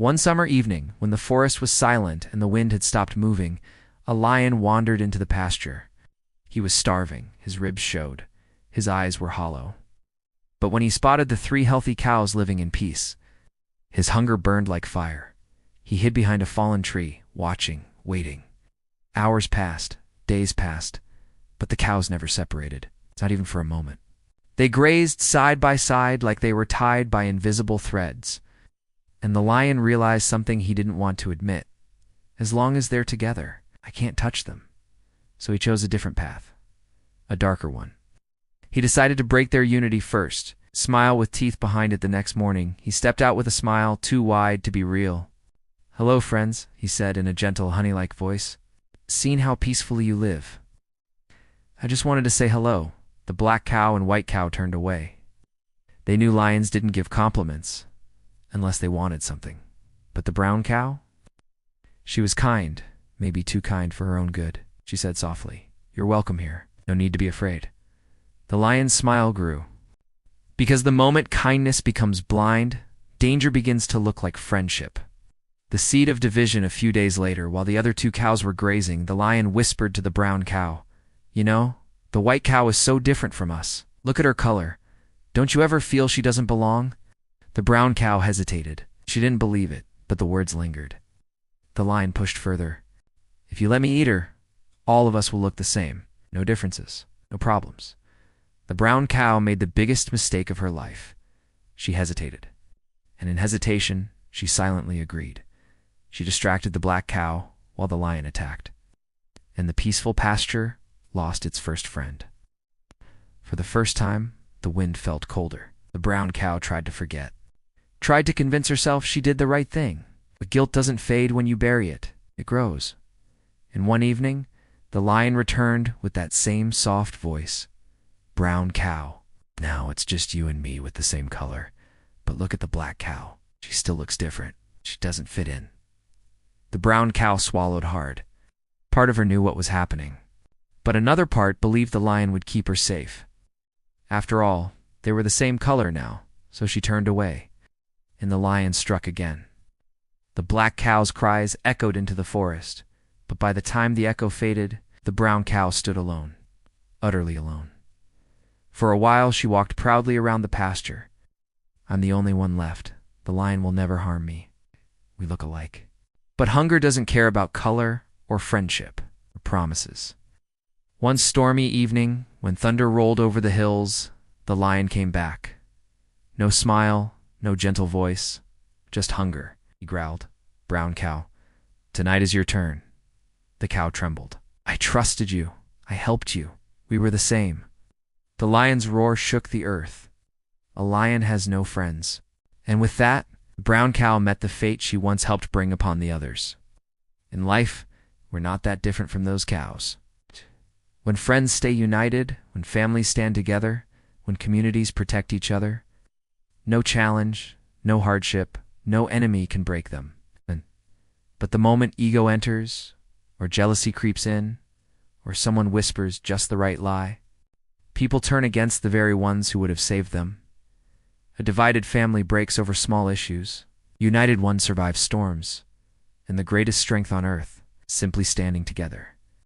One summer evening, when the forest was silent and the wind had stopped moving, a lion wandered into the pasture. He was starving, his ribs showed, his eyes were hollow. But when he spotted the 3 healthy cows living in peace, his hunger burned like fire. He hid behind a fallen tree, watching, waiting. Hours passed, days passed, but the cows never separated, not even for a moment. They grazed side by side like they were tied by invisible threads. And the lion realized something he didn't want to admit. As long as they're together, I can't touch them. So he chose a different path, a darker one. He decided to break their unity first, smile with teeth behind it. The next morning, he stepped out with a smile too wide to be real. "Hello, friends," he said in a gentle, honey-like voice. "Seen how peacefully you live. I just wanted to say hello." The black cow and white cow turned away. They knew lions didn't give compliments unless they wanted something. But the brown cow? She was kind, maybe too kind for her own good. She said softly, "You're welcome here. No need to be afraid." The lion's smile grew. Because the moment kindness becomes blind, danger begins to look like friendship. The seed of division a few days later, while the other 2 cows were grazing, the lion whispered to the brown cow, "You know, the white cow is so different from us. Look at her color. Don't you ever feel she doesn't belong?" The brown cow hesitated. She didn't believe it, but the words lingered. The lion pushed further. "If you let me eat her, all of us will look the same. No differences, no problems." The brown cow made the biggest mistake of her life. She hesitated. And in hesitation, she silently agreed. She distracted the black cow while the lion attacked. And the peaceful pasture lost its first friend. For the first time, the wind felt colder. The brown cow tried to forget. Tried to convince herself she did the right thing. But guilt doesn't fade when you bury it. It grows. And one evening, the lion returned with that same soft voice. "Brown cow, now it's just you and me with the same color. But look at the black cow. She still looks different. She doesn't fit in." The brown cow swallowed hard. Part of her knew what was happening. But another part believed the lion would keep her safe. After all, they were the same color now, so she turned away. And the lion struck again. The black cow's cries echoed into the forest, but by the time the echo faded, the brown cow stood alone, utterly alone. For a while she walked proudly around the pasture. "I'm the only one left. The lion will never harm me. We look alike." But hunger doesn't care about color or friendship or promises. One stormy evening, when thunder rolled over the hills, the lion came back. No smile, no gentle voice, just hunger. He growled, "Brown cow, tonight is your turn." The cow trembled. "I trusted you. I helped you. We were the same." The lion's roar shook the earth. A lion has no friends. And with that, the brown cow met the fate she once helped bring upon the others. In life, we're not that different from those cows. When friends stay united, when families stand together, when communities protect each other, no challenge, no hardship, no enemy can break them. But the moment ego enters, or jealousy creeps in, or someone whispers just the right lie, people turn against the very ones who would have saved them. A divided family breaks over small issues. United ones survive storms. And the greatest strength on earth, simply standing together.